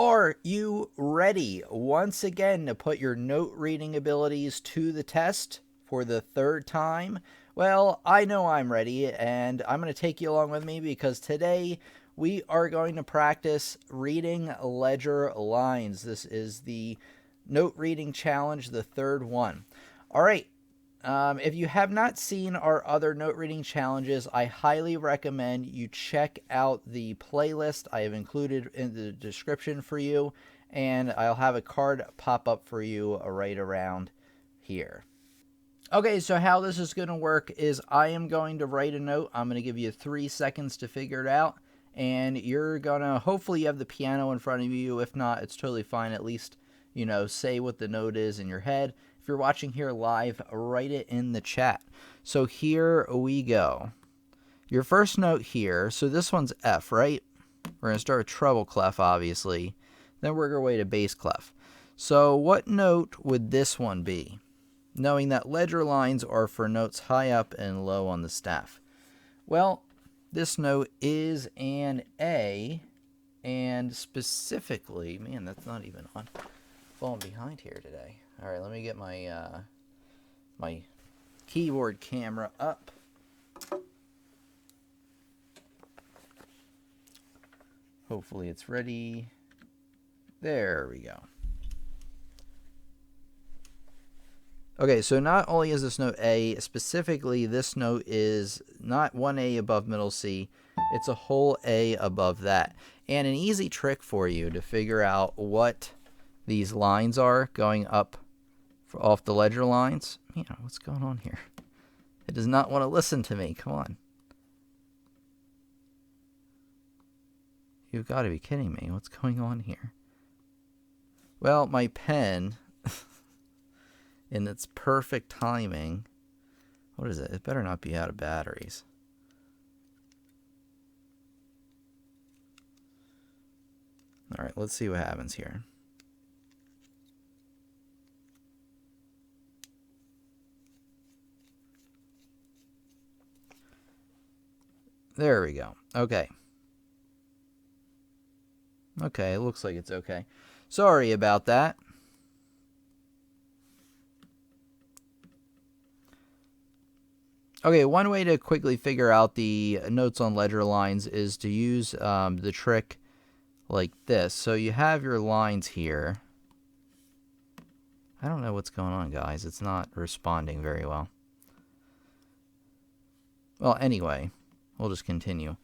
Are you ready once again to put your note reading abilities to the test for the third time? Well, I know I'm ready, and I'm going to take you along with me because today we are going to practice reading ledger lines. This is the note reading challenge, the third one. All right. If you have not seen our other note reading challenges, I highly recommend you check out the playlist I have included in the description for you, and I'll have a card pop up for you right around here. Okay, so how this is going to work is I am going to write a note. I'm going to give you 3 seconds to figure it out, and you're going to, hopefully you have the piano in front of you. If not, it's totally fine. At least, say what the note is in your head. If you're watching here live, write it in the chat. So here we go. Your first note here, so this one's F, right? We're going to start with treble clef, obviously. Then work our way to bass clef. So what note would this one be? Knowing that ledger lines are for notes high up and low on the staff. Well, this note is an A, and specifically, man, that's not even on. Falling behind here today. All right, let me get my my keyboard camera up. Hopefully it's ready. There we go. Okay, so not only is this note A, specifically this note is not one A above middle C, it's a whole A above that. And an easy trick for you to figure out what these lines are going up off the ledger lines. What's going on here? It does not want to listen to me. Come on. You've got to be kidding me. What's going on here? Well, my pen, in its perfect timing, what is it? It better not be out of batteries. All right, let's see what happens here. There we go. Okay. Okay, it looks like it's okay. Sorry about that. Okay, one way to quickly figure out the notes on ledger lines is to use the trick like this. So you have your lines here. I don't know what's going on, guys. It's not responding very well. Well, anyway, we'll just continue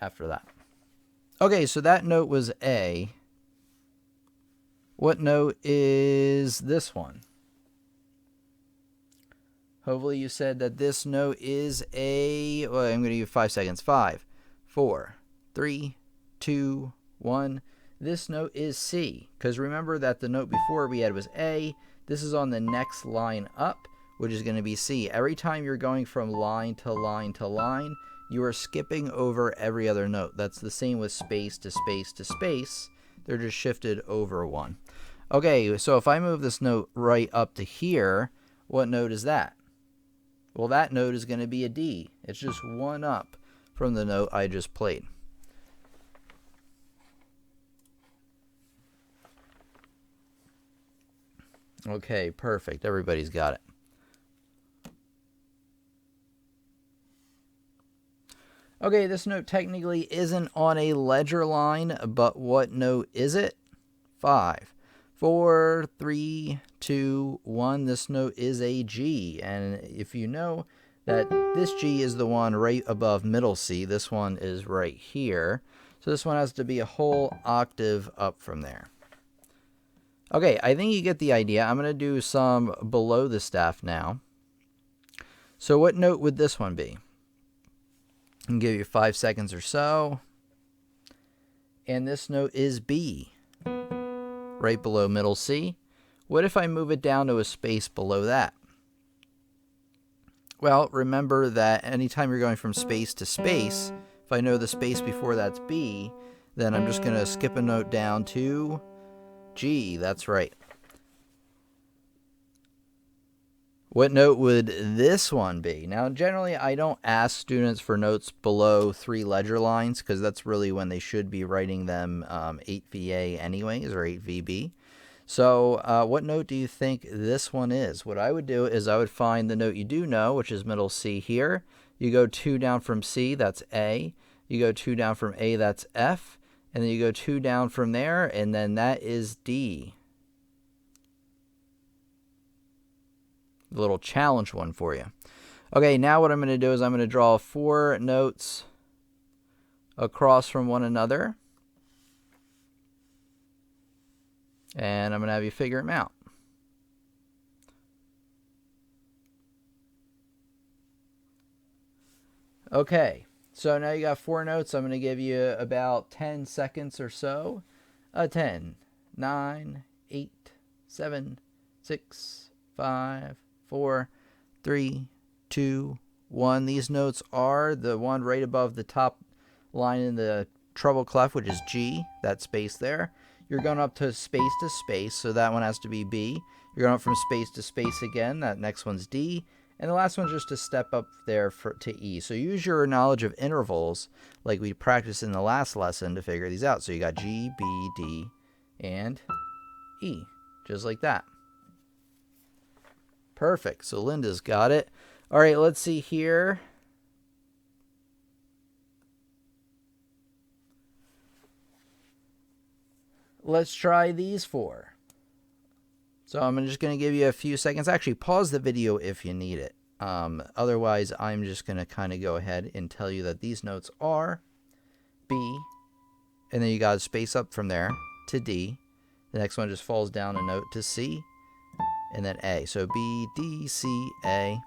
after that. Okay, so that note was A. What note is this one? Hopefully you said that this note is a... Well, I'm going to give you 5 seconds. 5, 4, 3, 2, 1. This note is C. Because remember that the note before we had was A. This is on the next line up, which is going to be C. Every time you're going from line to line to line, you are skipping over every other note. That's the same with space to space to space. They're just shifted over one. Okay, so if I move this note right up to here, what note is that? Well, that note is going to be a D. It's just one up from the note I just played. Okay, perfect. Everybody's got it. Okay, this note technically isn't on a ledger line, but what note is it? 5, 4, 3, 2, 1. This note is a G. And if you know that this G is the one right above middle C, this one is right here. So this one has to be a whole octave up from there. Okay, I think you get the idea. I'm going to do some below the staff now. So what note would this one be? I'll give you 5 seconds or so. And this note is B, right below middle C. What if I move it down to a space below that? Well, remember that anytime you're going from space to space, if I know the space before that's B, then I'm just going to skip a note down to G. That's right. What note would this one be? Now, generally, I don't ask students for notes below 3 ledger lines because that's really when they should be writing them 8VA anyways, or 8VB. So what note do you think this one is? What I would do is I would find the note you do know, which is middle C here. You go 2 down from C, that's A. You go 2 down from A, that's F. And then you go 2 down from there, and then that is D. A little challenge one for you. Okay, now what I'm going to do is I'm going to draw 4 notes across from one another. And I'm going to have you figure them out. Okay, so now you got 4 notes. I'm going to give you about 10 seconds or so. 10, 9, 8, 7, 6, 5, 4, 3, 2, 1. These notes are the one right above the top line in the treble clef, which is G, that space there. You're going up to space, so that one has to be B. You're going up from space to space again. That next one's D. And the last one's just a step up there to E. So use your knowledge of intervals like we practiced in the last lesson to figure these out. So you got G, B, D, and E, just like that. Perfect. So Linda's got it. All right, let's see here. Let's try these 4. So I'm just going to give you a few seconds. Actually, pause the video if you need it. Otherwise, I'm just going to kind of go ahead and tell you that these notes are B, and then you got to space up from there to D. The next one just falls down a note to C, and then A. So B, D, C, A,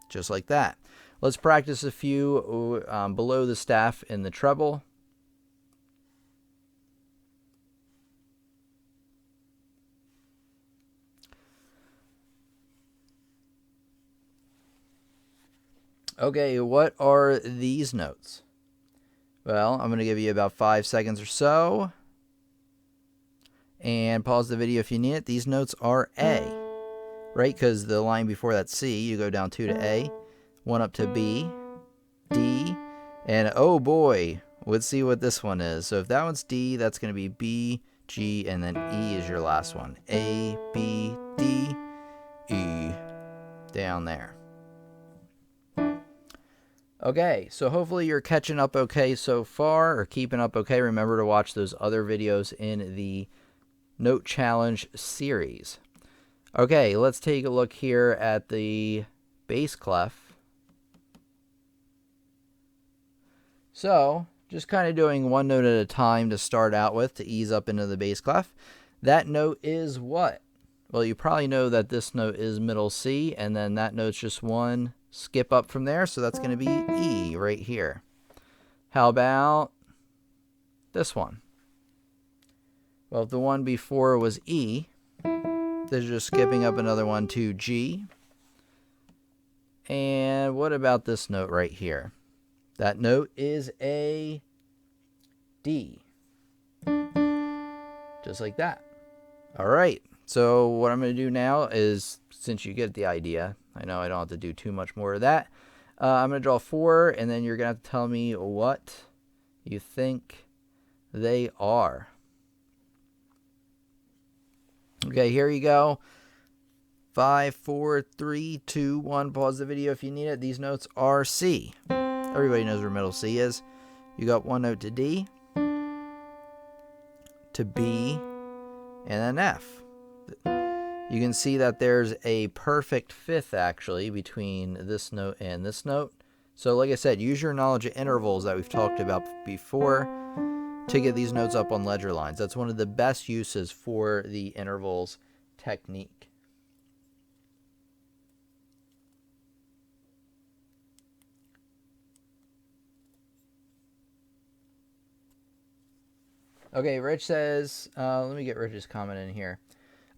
just like that. Let's practice a few below the staff in the treble. Okay, what are these notes? Well, I'm going to give you about 5 seconds or so. And pause the video if you need it. These notes are A, right? Because the line before that's C, you go down 2 to A, 1 up to B, D, and oh boy, let's see what this one is. So if that one's D, that's going to be B, G, and then E is your last one. A, B, D, E, down there. Okay, so hopefully you're catching up okay so far, or keeping up okay. Remember to watch those other videos in the Note Challenge series. Okay, let's take a look here at the bass clef. So, just kind of doing one note at a time to start out with to ease up into the bass clef. That note is what? Well, you probably know that this note is middle C, and then that note's just one skip up from there, so that's going to be E right here. How about this one? Well, if the one before was E, there's just skipping up another one to G. And what about this note right here? That note is a D. Just like that. All right. So what I'm going to do now is, since you get the idea, I know I don't have to do too much more of that. I'm going to draw 4, and then you're going to have to tell me what you think they are. Okay, here you go. 5, 4, 3, 2, 1. Pause the video if you need it. These notes are C. Everybody knows where middle C is. You got one note to D, to B, and then F. You can see that there's a perfect fifth, actually, between this note and this note. So like I said, use your knowledge of intervals that we've talked about before to get these notes up on ledger lines. That's one of the best uses for the intervals technique. Okay, Rich says, let me get Rich's comment in here.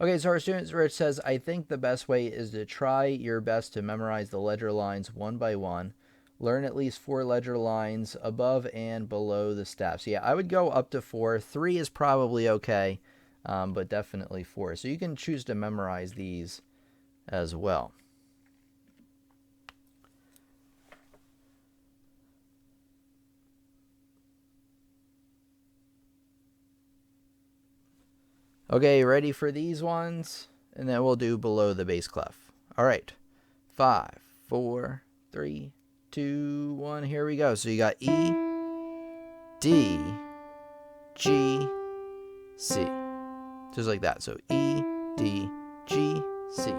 Okay, so our student Rich says, I think the best way is to try your best to memorize the ledger lines one by one. Learn at least 4 ledger lines above and below the staff. So yeah, I would go up to 4. 3 is probably okay, but definitely 4. So you can choose to memorize these as well. Okay, ready for these ones? And then we'll do below the bass clef. All right. 5, 4, 3, 2, 1. Here we go. So you got E, D, G, C. Just like that. So E, D, G, C.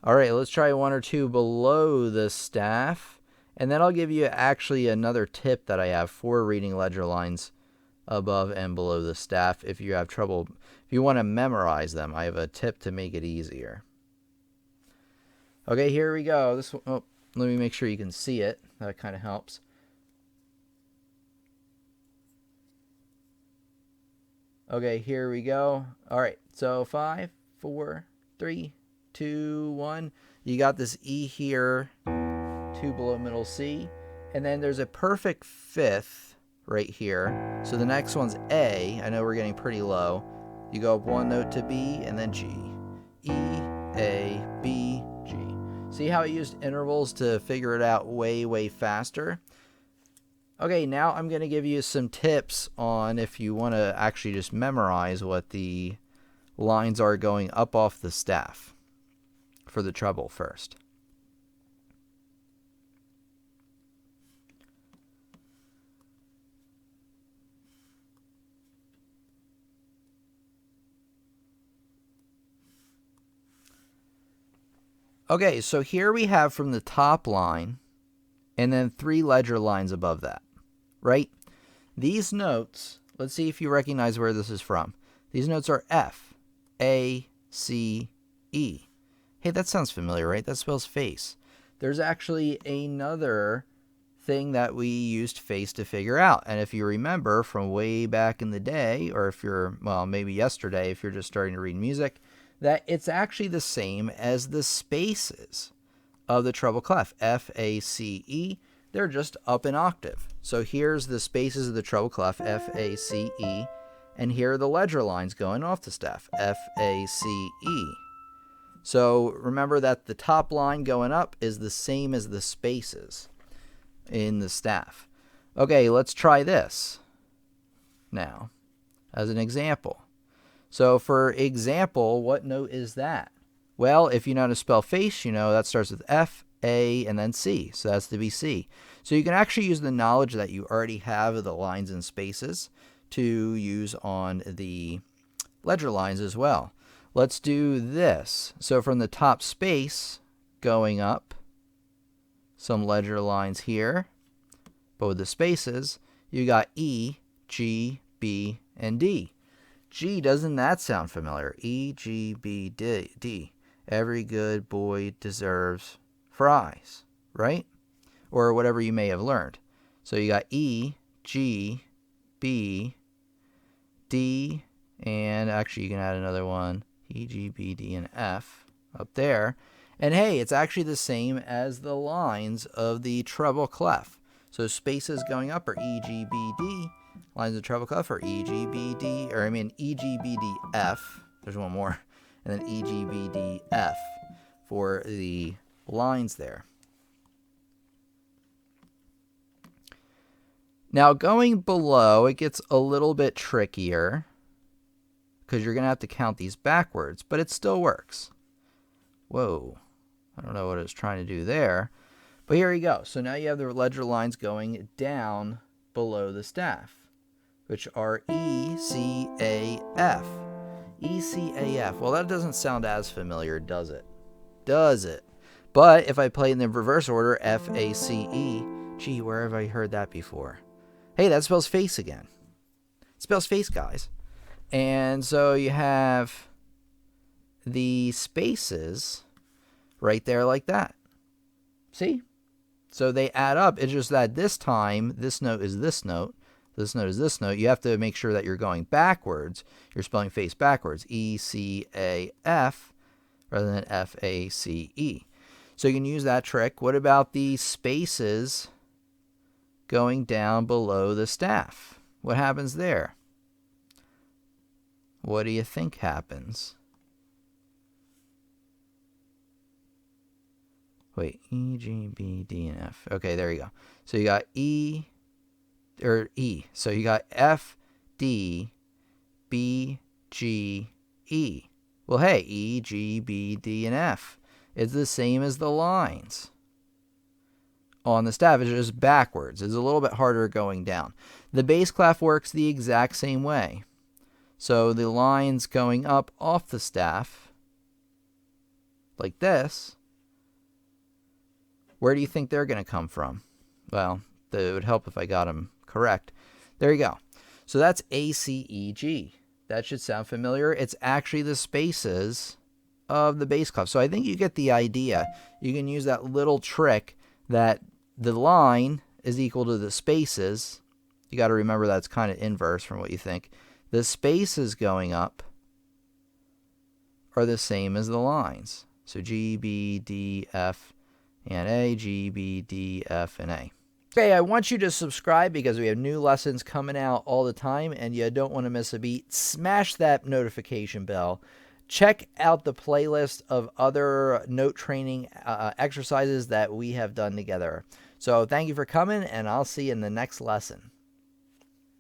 All right, let's try one or two below the staff. And then I'll give you actually another tip that I have for reading ledger lines above and below the staff. If you have trouble, if you want to memorize them, I have a tip to make it easier. Okay, here we go. This one, oh, let me make sure you can see it. That kind of helps. Okay, here we go. All right, so 5, 4, 3, 2, 1. You got this E here, 2 below middle C, and then there's a perfect fifth right here. So the next one's A. I know we're getting pretty low. You go up one note to B and then G. E, A, B, G. See how I used intervals to figure it out way, way faster? Okay, now I'm going to give you some tips on if you want to actually just memorize what the lines are going up off the staff for the treble first. Okay, so here we have from the top line and then 3 ledger lines above that, right? These notes, let's see if you recognize where this is from. These notes are F, A, C, E. Hey, that sounds familiar, right? That spells face. There's actually another thing that we used face to figure out. And if you remember from way back in the day, or if you're, well, maybe yesterday, if you're just starting to read music, that it's actually the same as the spaces of the treble clef, F, A, C, E. They're just up an octave. So here's the spaces of the treble clef, F, A, C, E. And here are the ledger lines going off the staff, F, A, C, E. So remember that the top line going up is the same as the spaces in the staff. Okay, let's try this now as an example. So for example, what note is that? Well, if you know how to spell face, you know that starts with F, A, and then C. So that's the B, C. So you can actually use the knowledge that you already have of the lines and spaces to use on the ledger lines as well. Let's do this. So from the top space going up, some ledger lines here, but with the spaces, you got E, G, B, and D. G, doesn't that sound familiar? E, G, B, D. Every good boy deserves fries, right? Or whatever you may have learned. So you got E, G, B, D, and actually you can add another one, E, G, B, D, and F up there. And hey, it's actually the same as the lines of the treble clef. So spaces going up are E, G, B, D. Lines of treble clef are E, G, B, D, or I mean E, G, B, D, F. There's one more. And then E, G, B, D, F for the lines there. Now going below, it gets a little bit trickier because you're going to have to count these backwards, but it still works. Whoa, I don't know what I was trying to do there. But here you go. So now you have the ledger lines going down below the staff, which are E, C, A, F. E, C, A, F. Well, that doesn't sound as familiar, does it? Does it? But if I play in the reverse order, F, A, C, E, gee, where have I heard that before? Hey, that spells face again. It spells face, guys. And so you have the spaces right there like that. See? So they add up. It's just that this time, this note is this note. This note is this note. You have to make sure that you're going backwards. You're spelling face backwards. E, C, A, F rather than F, A, C, E. So you can use that trick. What about the spaces going down below the staff? What happens there? What do you think happens? Wait, E, G, B, D, and F. Okay, there you go. So you got E, or E. So you got F, D, B, G, E. Well, hey, E, G, B, D, and F is the same as the lines on the staff. It's just backwards. It's a little bit harder going down. The bass clef works the exact same way. So the lines going up off the staff, like this, where do you think they're going to come from? Well, it would help if I got them correct. There you go. So that's A, C, E, G. That should sound familiar. It's actually the spaces of the bass clef. So I think you get the idea. You can use that little trick that the line is equal to the spaces. You got to remember that's kind of inverse from what you think. The spaces going up are the same as the lines. So G, B, D, F, and A, G, B, D, F, and A. Okay, I want you to subscribe because we have new lessons coming out all the time and you don't want to miss a beat. Smash that notification bell. Check out the playlist of other note training exercises that we have done together. So thank you for coming, and I'll see you in the next lesson.